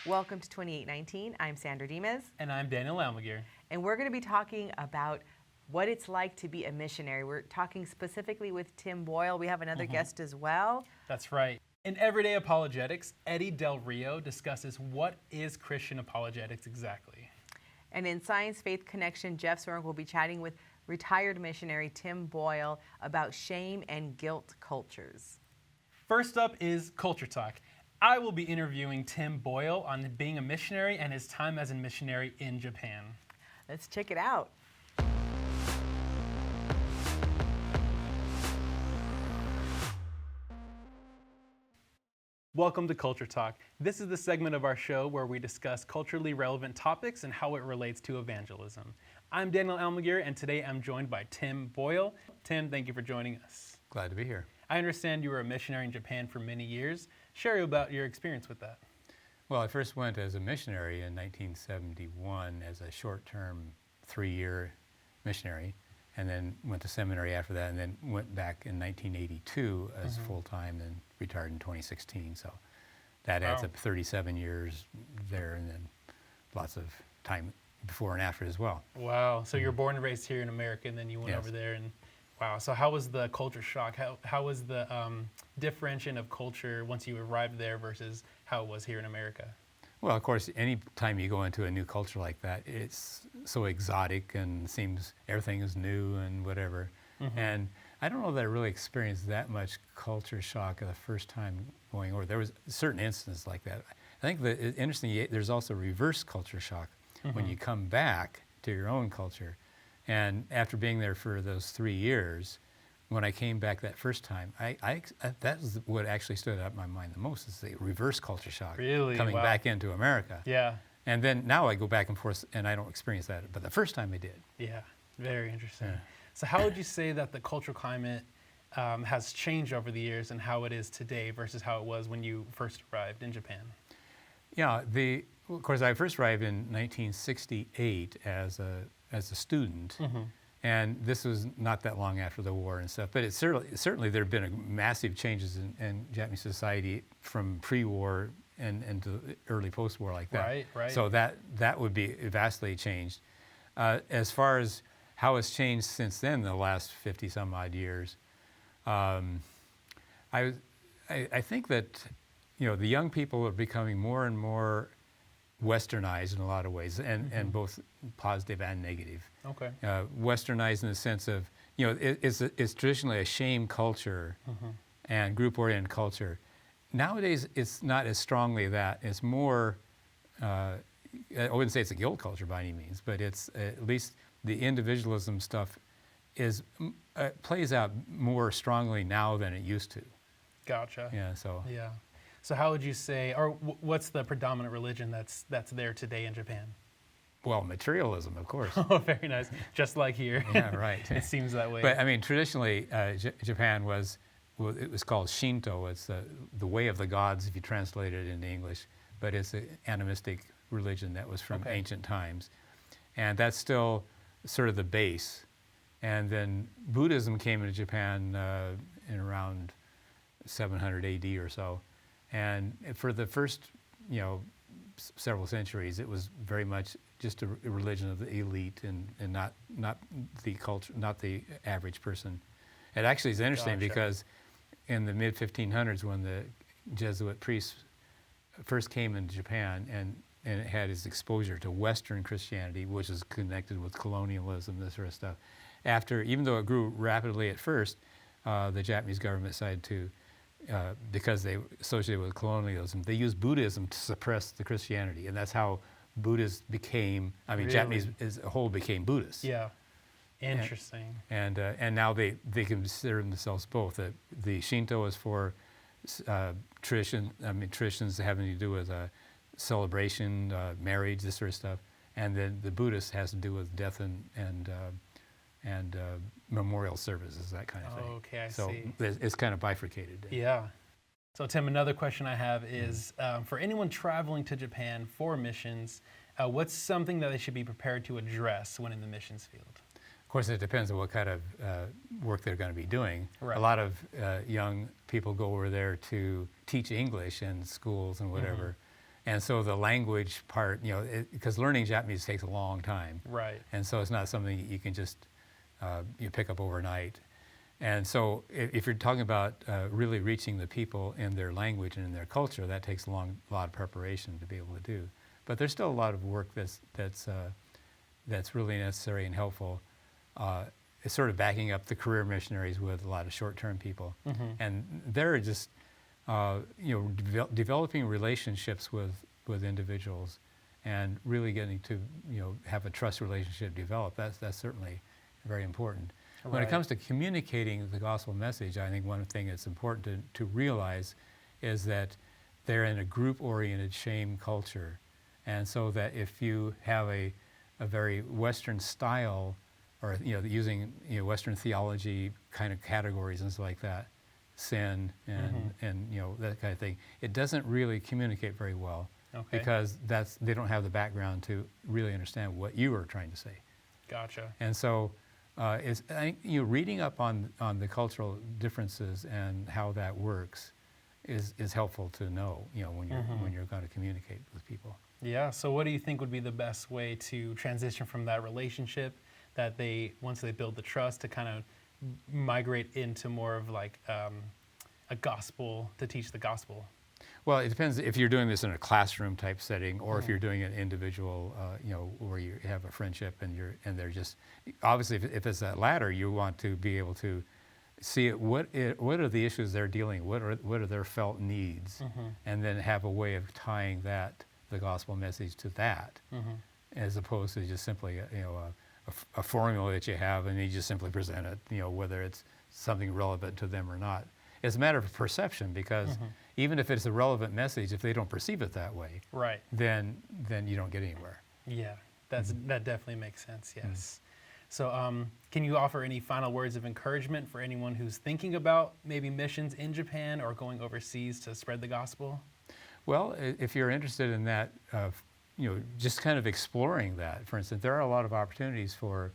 Welcome to 2819. I'm Sandra Dimas. And I'm Daniel Almaguer. And we're going to be talking about what it's like to be a missionary. We're talking specifically with Tim Boyle. We have another guest as well. That's right. In Everyday Apologetics, Eddy del Rio discusses what is Christian apologetics exactly. And in Science Faith Connection, Jeff Sorenk will be chatting with retired missionary Tim Boyle about shame and guilt cultures. First up is Culture Talk. I will be interviewing Tim Boyle on being a missionary and his time as a missionary in Japan. Let's check it out. Welcome to Culture Talk. This is the segment of our show where we discuss culturally relevant topics and how it relates to evangelism. I'm Daniel Almaguer, and today I'm joined by Tim Boyle. Tim, thank you for joining us. Glad to be here. I understand you were a missionary in Japan for many years. Share about your experience with that. Well, I first went as a missionary in 1971 as a short-term 3-year missionary, and then went to seminary after that, and then went back in 1982 as full-time and retired in 2016. So that adds up 37 years there, and then lots of time before and after as well. Wow. So you're born and raised here in America, and then you went over there, and wow. So how was the culture shock? How was the differentiation of culture once you arrived there versus how it was here in America? Well, of course, any time you go into a new culture like that, it's so exotic and seems everything is new and whatever. And I don't know that I really experienced that much culture shock the first time going over. There was certain instances like that. I think that it's interesting, there's also reverse culture shock when you come back to your own culture. And after being there for those 3 years, when I came back that first time, that was what actually stood out in my mind the most, is the reverse culture shock. Really? Coming back into America. Yeah. And then now I go back and forth and I don't experience that, but the first time I did. Yeah, very interesting. Yeah. So how would you say that the cultural climate has changed over the years and how it is today versus how it was when you first arrived in Japan? Yeah, of course, I first arrived in 1968 as a student, and this was not that long after the war and stuff. But it's certainly there have been massive changes in Japanese society from pre-war and to early post-war like that. Right. So that would be vastly changed. As far as how it's changed since then, the last 50 some odd years, I think that the young people are becoming more and more westernized in a lot of ways, and both positive and negative. Okay. Westernized in the sense of, it's traditionally a shame culture and group-oriented culture. Nowadays, it's not as strongly that. It's more, I wouldn't say it's a guilt culture by any means, but it's at least the individualism stuff plays out more strongly now than it used to. Gotcha. Yeah, so. Yeah. So how would you say, or what's the predominant religion that's there today in Japan? Well, materialism, of course. Oh, very nice. Just like here. Yeah, right. It seems that way. But I mean, traditionally, Japan it was called Shinto. It's the way of the gods, if you translate it into English. But it's an animistic religion that was from ancient times. And that's still sort of the base. And then Buddhism came into Japan in around 700 AD or so. And for the first, several centuries, it was very much just a religion of the elite and not the culture, not the average person. It actually is interesting because in the mid 1500s, when the Jesuit priests first came into Japan and it had its exposure to Western Christianity, which is connected with colonialism, this sort of stuff. Even though it grew rapidly at first, the Japanese government decided to, because they associated with colonialism, they used Buddhism to suppress the Christianity, and that's how Buddhists became. Really? Japanese as a whole became Buddhists. Yeah, interesting. And now they consider themselves both. The Shinto is for traditions having to do with celebration, marriage, this sort of stuff, and then the Buddhist has to do with death and memorial services, that kind of thing. Okay, I so see. It's kind of bifurcated. Yeah. So Tim, another question I have is, for anyone traveling to Japan for missions, what's something that they should be prepared to address when in the missions field? Of course, it depends on what kind of work they're going to be doing. Right. A lot of young people go over there to teach English in schools and whatever. And so the language part, because learning Japanese takes a long time. Right. And so it's not something you can just you pick up overnight. And so if you're talking about really reaching the people in their language and in their culture, that takes a lot of preparation to be able to do. But there's still a lot of work that's really necessary and helpful. It's sort of backing up the career missionaries with a lot of short-term people. And they're just developing relationships with individuals and really getting to have a trust relationship develop. That's certainly very important. When it Right. comes to communicating the gospel message, I think one thing that's important to realize is that they're in a group-oriented shame culture. And so that if you have a very Western style, or using Western theology kind of categories and stuff like that, sin and that kind of thing, it doesn't really communicate very well. Okay. Because they don't have the background to really understand what you are trying to say. Gotcha. And so I think reading up on the cultural differences and how that works is helpful to know when you're going to communicate with people. Yeah. So what do you think would be the best way to transition from that relationship that once they build the trust, to kind of migrate into more of like a gospel, to teach the gospel? Well, it depends if you're doing this in a classroom type setting, or if you're doing an individual, where you have a friendship and they're just, obviously if it's that latter, you want to be able to see what are the issues they're dealing with, what are their felt needs, and then have a way of tying the gospel message to that, as opposed to just simply a formula that you have and you just simply present it, whether it's something relevant to them or not. It's a matter of perception, because even if it's a relevant message, if they don't perceive it that way, Right. then you don't get anywhere. Yeah, that definitely makes sense, yes. So can you offer any final words of encouragement for anyone who's thinking about maybe missions in Japan or going overseas to spread the gospel? Well, if you're interested in that, just kind of exploring that. For instance, there are a lot of opportunities for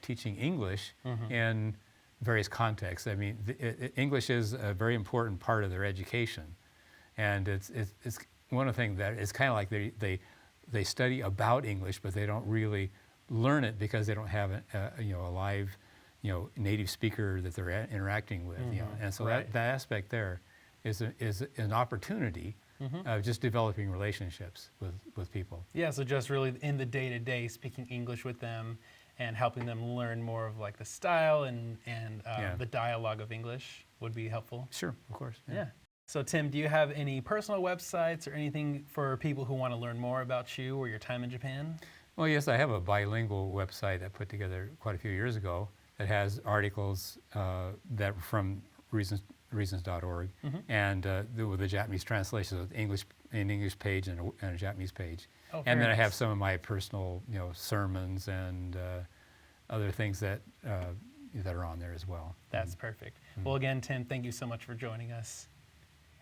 teaching English in various contexts. I mean, English is a very important part of their education, and it's one of the things that it's kind of like they study about English, but they don't really learn it because they don't have a live native speaker that they're interacting with. And so Right. that aspect there is an opportunity of just developing relationships with people. Yeah, so just really in the day-to-day speaking English with them and helping them learn more of like the style and the dialogue of English would be helpful. Sure, of course. Yeah. So Tim, do you have any personal websites or anything for people who want to learn more about you or your time in Japan? Well, yes, I have a bilingual website I put together quite a few years ago that has articles that are from reasons.org, and with the Japanese translations of an English page and a Japanese page. Oh, And then very I have nice. some of my personal sermons and other things that are on there as well. That's perfect. Well, again, Tim, thank you so much for joining us.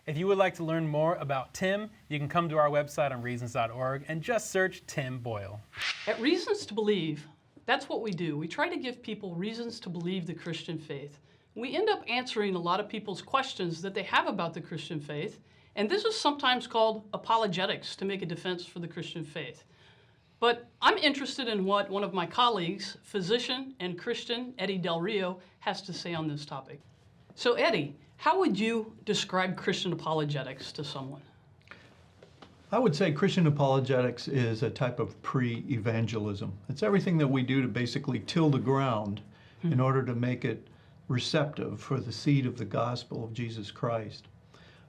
If you would like to learn more about Tim, you can come to our website on reasons.org and just search Tim Boyle. At Reasons to Believe, that's what we do. We try to give people reasons to believe the Christian faith. We end up answering a lot of people's questions that they have about the Christian faith, and this is sometimes called apologetics, to make a defense for the Christian faith. But I'm interested in what one of my colleagues, physician and Christian Eddy del Rio, has to say on this topic. So Eddy, how would you describe Christian apologetics to someone? I would say Christian apologetics is a type of pre-evangelism. It's everything that we do to basically till the ground in order to make it receptive for the seed of the gospel of Jesus Christ.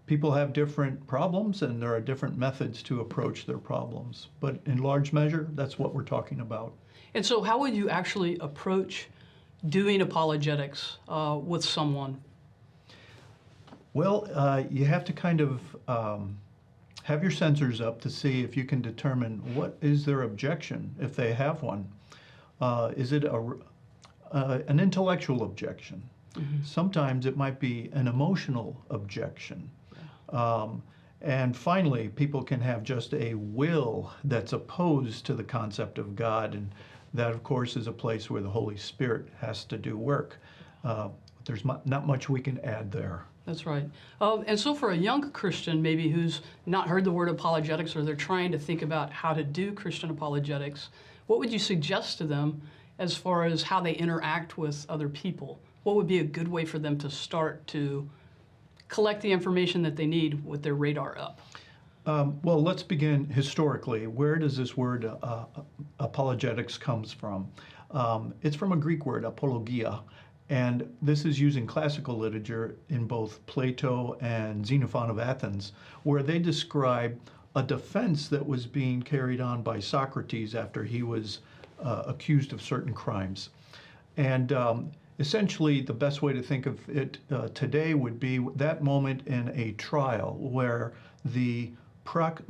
People have different problems, and there are different methods to approach their problems. But in large measure, that's what we're talking about. And so how would you actually approach doing apologetics with someone? Well, you have to kind of have your sensors up to see if you can determine what is their objection, if they have one. Is it an intellectual objection? Sometimes it might be an emotional objection. And finally, people can have just a will that's opposed to the concept of God, and that, of course, is a place where the Holy Spirit has to do work. There's not much we can add there. That's right. And so for a young Christian maybe who's not heard the word apologetics, or they're trying to think about how to do Christian apologetics, what would you suggest to them as far as how they interact with other people? What would be a good way for them to start to collect the information that they need with their radar up? Well, let's begin historically. Where does this word apologetics comes from? It's from a Greek word, apologia, and this is used in classical literature in both Plato and Xenophon of Athens, where they describe a defense that was being carried on by Socrates after he was accused of certain crimes. And essentially, the best way to think of it today would be that moment in a trial where the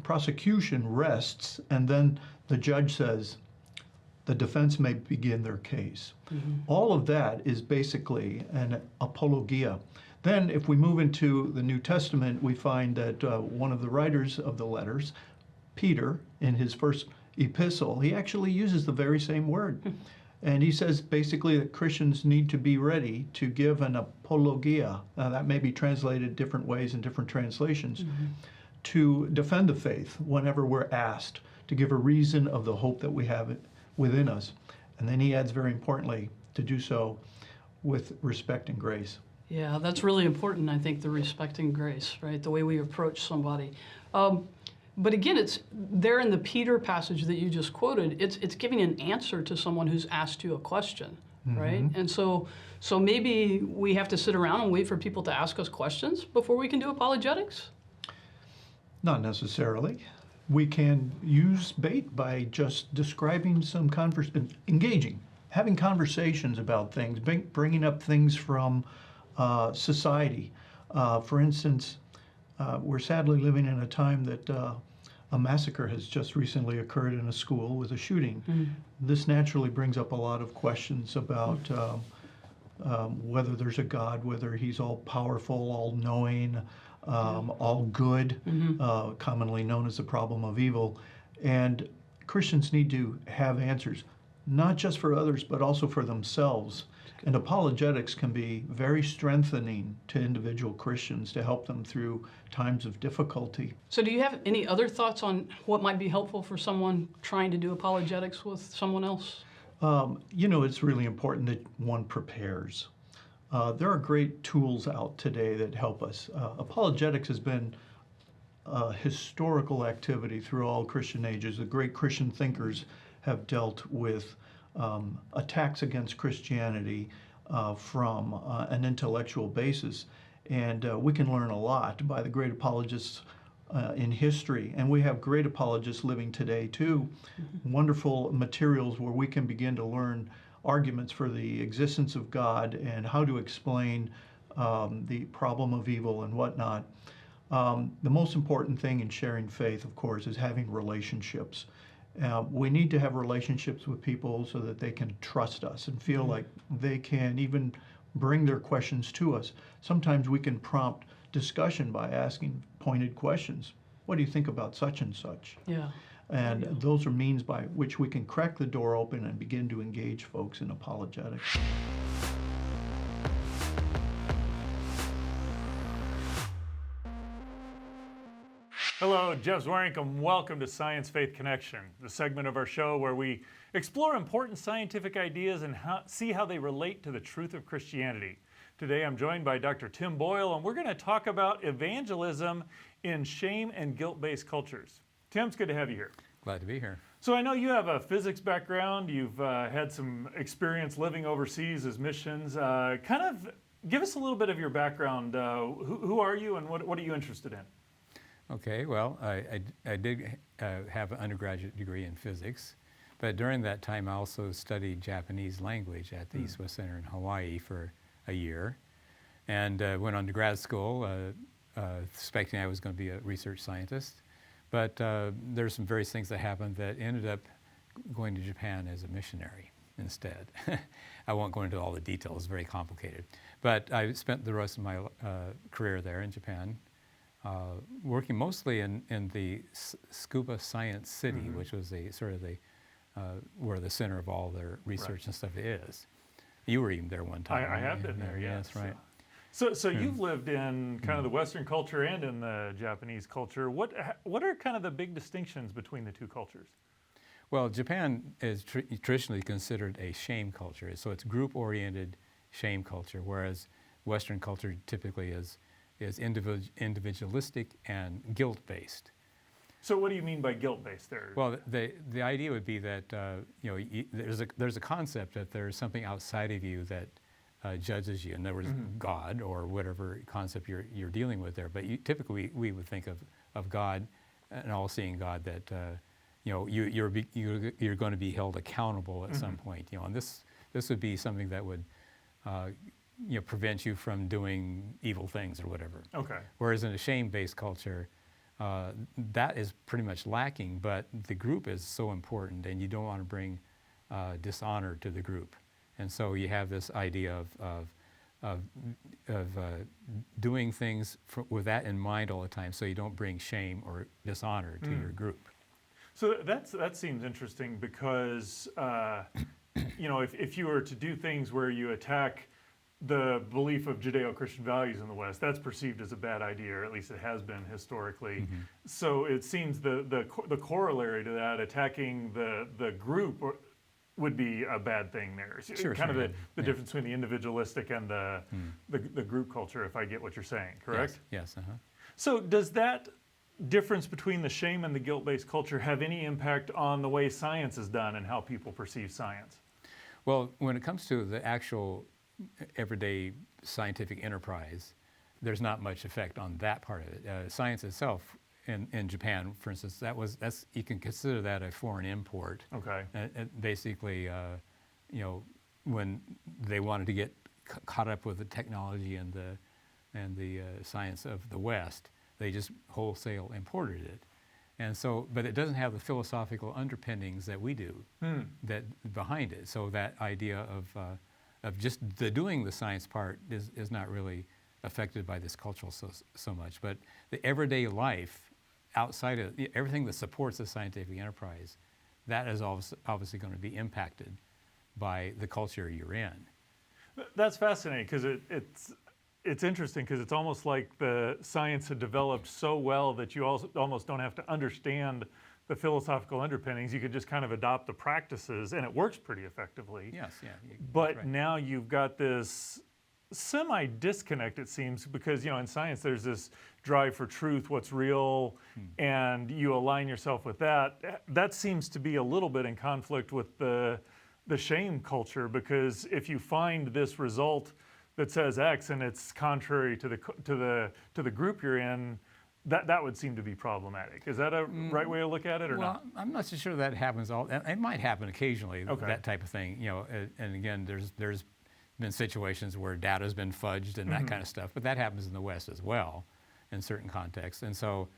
prosecution rests, and then the judge says, the defense may begin their case. All of that is basically an apologia. Then, if we move into the New Testament, we find that one of the writers of the letters, Peter, in his first epistle, he actually uses the very same word. And he says basically that Christians need to be ready to give an apologia. Now, that may be translated different ways in different translations. To defend the faith whenever we're asked, to give a reason of the hope that we have within us. And then he adds very importantly, to do so with respect and grace. Yeah, that's really important, I think, the respect and grace, right? The way we approach somebody. But again, it's there in the Peter passage that you just quoted, it's giving an answer to someone who's asked you a question, right? And so maybe we have to sit around and wait for people to ask us questions before we can do apologetics? Not necessarily. We can use bait by just describing some engaging, having conversations about things, bringing up things from society. For instance, we're sadly living in a time that a massacre has just recently occurred in a school with a shooting. This naturally brings up a lot of questions about whether there's a God, whether he's all powerful, all knowing, all good, commonly known as the problem of evil. And Christians need to have answers, not just for others, but also for themselves. And apologetics can be very strengthening to individual Christians to help them through times of difficulty. So do you have any other thoughts on what might be helpful for someone trying to do apologetics with someone else? You know, it's really important that one prepares. There are great tools out today that help us. Apologetics has been a historical activity through all Christian ages. The great Christian thinkers have dealt with attacks against Christianity from an intellectual basis. And we can learn a lot by the great apologists in history. And we have great apologists living today too. Wonderful materials where we can begin to learn arguments for the existence of God and how to explain the problem of evil and whatnot. The most important thing in sharing faith, of course, is having relationships. We need to have relationships with people so that they can trust us and feel like they can even bring their questions to us. Sometimes we can prompt discussion by asking pointed questions. What do you think about such and such? Yeah. And those are means by which we can crack the door open and begin to engage folks in apologetics. Hello, Jeff Zwarenk, and welcome to Science Faith Connection, the segment of our show where we explore important scientific ideas and see how they relate to the truth of Christianity. Today I'm joined by Dr. Tim Boyle, and we're going to talk about evangelism in shame and guilt-based cultures. Tim, it's good to have you here. Glad to be here. So I know you have a physics background. You've had some experience living overseas as missions. Kind of give us a little bit of your background. Who are you and what are you interested in? Okay, well, I did have an undergraduate degree in physics, but during that time I also studied Japanese language at the East West Center in Hawaii for a year, and went on to grad school suspecting I was going to be a research scientist. But there's some various things that happened that ended up going to Japan as a missionary instead. I won't go into all the details, it's very complicated. But I spent the rest of my career there in Japan, working mostly in the Scuba Science City, which was where the center of all their research and stuff is. You were even there one time. I have been there, yes. Right. So you've lived in kind of the Western culture and in the Japanese culture. What are kind of the big distinctions between the two cultures? Well, Japan is traditionally considered a shame culture, so it's group-oriented shame culture, whereas Western culture typically is individualistic and guilt-based. So what do you mean by guilt-based there? Well, the idea would be that there's a concept that there's something outside of you that judges you. In other words, God or whatever concept you're dealing with there. But typically we would think of God, an all-seeing God that you're going to be held accountable at some point. And this would be something that would prevent you from doing evil things or whatever. Okay. Whereas in a shame-based culture, that is pretty much lacking, but the group is so important, and you don't want to bring dishonor to the group. And so you have this idea of doing things with that in mind all the time, so you don't bring shame or dishonor to your group. So that seems interesting because if you were to do things where you attack the belief of Judeo-Christian values in the West, that's perceived as a bad idea, or at least it has been historically. So it seems the corollary to that, attacking the group, would be a bad thing there. Sure, kind of the difference between the individualistic and the group culture, if I get what you're saying, correct? Yes. So does that difference between the shame and the guilt-based culture have any impact on the way science is done and how people perceive science? Well, when it comes to the actual everyday scientific enterprise, there's not much effect on that part of it. Science itself, in Japan, for instance, that's you can consider that a foreign import. Okay. Basically, when they wanted to get caught up with the technology and the science of the West, they just wholesale imported it. And so, but it doesn't have the philosophical underpinnings that we do that behind it. So that idea of just doing the science part is not really affected by this cultural so much. But the everyday life outside of everything that supports the scientific enterprise, that is obviously going to be impacted by the culture you're in. That's fascinating because it's interesting because it's almost like the science had developed so well that you almost don't have to understand the philosophical underpinnings. You could just kind of adopt the practices, and it works pretty effectively. Yes, yeah. But right. now you've got this semi-disconnect, it seems, because in science there's this drive for truth, what's real, and you align yourself with that. That seems to be a little bit in conflict with the shame culture, because if you find this result that says X and it's contrary to the group you're in, that would seem to be problematic. Is that a right way to look at it, or not? I'm not so sure that happens it might happen occasionally, Okay. that type of thing. And again, there's been situations where data's been fudged and that kind of stuff, but that happens in the West as well, in certain contexts. And so,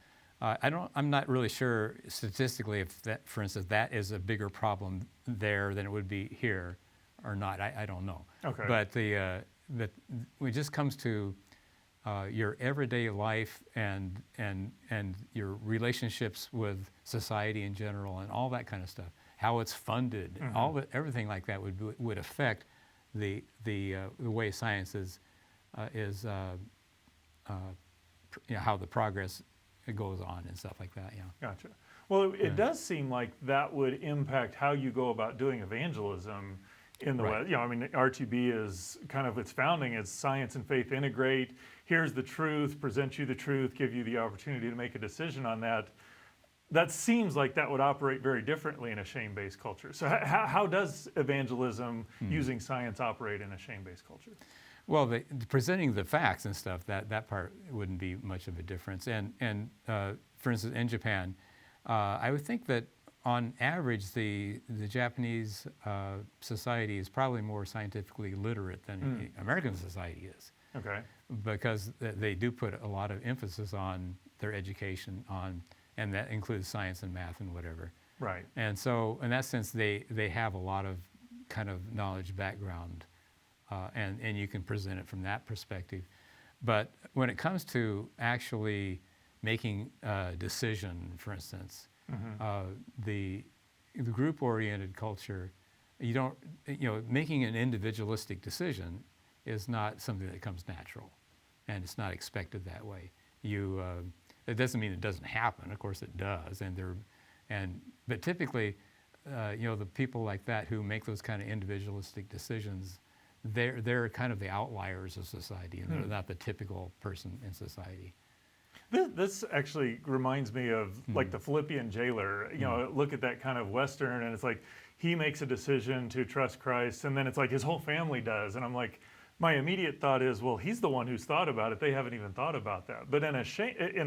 I'm not really sure statistically if that, for instance, that is a bigger problem there than it would be here, or not. I don't know. Okay. But when it just comes to your everyday life and your relationships with society in general and all that kind of stuff, how it's funded, everything like that would affect the way science is how the progress goes on and stuff like that. Gotcha. Well, it does seem like that would impact how you go about doing evangelism in the Right. West. RTB is kind of its founding as science and faith integrate. Here's the truth, present you the truth, give you the opportunity to make a decision on that. That seems like that would operate very differently in a shame-based culture. So how does evangelism using science operate in a shame-based culture? Well, the presenting the facts and stuff, that part wouldn't be much of a difference. And for instance, in Japan, I would think that on average, the Japanese society is probably more scientifically literate than American society is. Okay. Because they do put a lot of emphasis on their education, and that includes science and math and whatever. Right. And so, in that sense, they have a lot of kind of knowledge background, and you can present it from that perspective. But when it comes to actually making a decision, for instance, the group-oriented culture, making an individualistic decision is not something that comes natural. and it's not expected that way. It doesn't mean it doesn't happen. Of course, it does, but typically, the people like that who make those kind of individualistic decisions, they're kind of the outliers of society, and they're not the typical person in society. This actually reminds me of like the Philippian jailer. Look at that kind of Western, and it's like he makes a decision to trust Christ, and then it's like his whole family does. And I'm like, my immediate thought is, well, he's the one who's thought about it. They haven't even thought about that. But in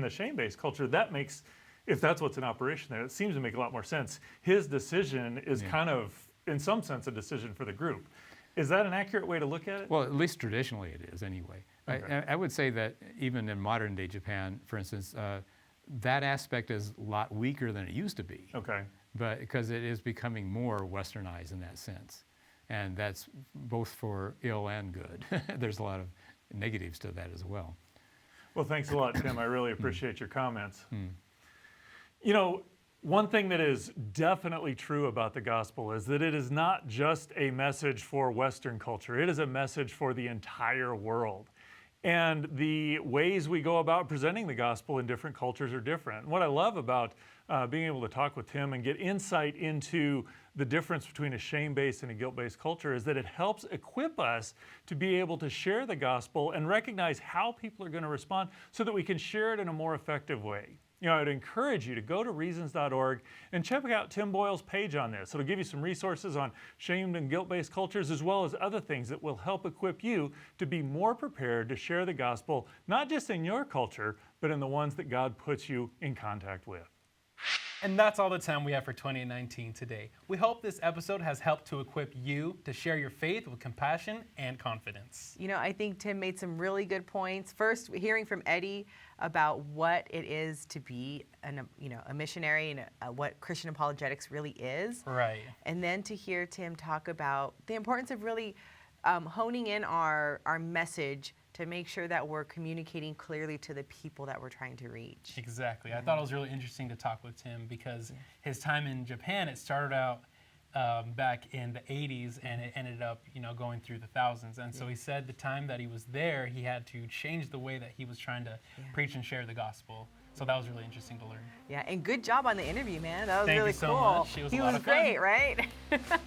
the shame-based culture, that makes, if that's what's in operation there, it seems to make a lot more sense. His decision is kind of, in some sense, a decision for the group. Is that an accurate way to look at it? Well, at least traditionally it is, anyway. Okay. I would say that even in modern day Japan, for instance, that aspect is a lot weaker than it used to be. Okay. But because it is becoming more westernized in that sense. And that's both for ill and good. There's a lot of negatives to that as well. Well, thanks a lot, Tim. I really appreciate your comments. One thing that is definitely true about the gospel is that it is not just a message for Western culture. It is a message for the entire world. And the ways we go about presenting the gospel in different cultures are different. And what I love about being able to talk with Tim and get insight into the difference between a shame-based and a guilt-based culture is that it helps equip us to be able to share the gospel and recognize how people are going to respond so that we can share it in a more effective way. I'd encourage you to go to reasons.org and check out Tim Boyle's page on this. It'll give you some resources on shame and guilt-based cultures, as well as other things that will help equip you to be more prepared to share the gospel, not just in your culture, but in the ones that God puts you in contact with. And that's all the time we have for 2019 today. We hope this episode has helped to equip you to share your faith with compassion and confidence. I think Tim made some really good points. First, hearing from Eddy about what it is to be a missionary and what Christian apologetics really is. Right. And then to hear Tim talk about the importance of really honing in our message to make sure that we're communicating clearly to the people that we're trying to reach. Exactly. I thought it was really interesting to talk with Tim because his time in Japan, it started out back in the 80s and it ended up, going through the thousands. And so he said the time that he was there, he had to change the way that he was trying to preach and share the gospel. So that was really interesting to learn. Yeah, and good job on the interview, man. That was Thank really you so cool. much. It was a lot of fun. Great, right?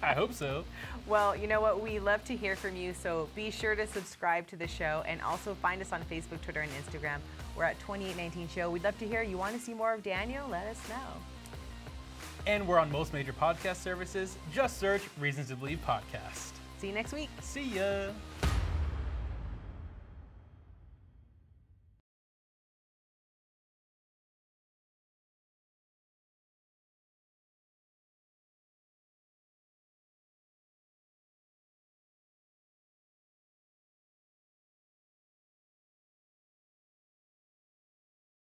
I hope so. Well, you know what? We love to hear from you, so be sure to subscribe to the show and also find us on Facebook, Twitter, and Instagram. We're at 2819 Show. We'd love to hear. You want to see more of Daniel? Let us know. And we're on most major podcast services. Just search Reasons to Believe Podcast. See you next week. See ya.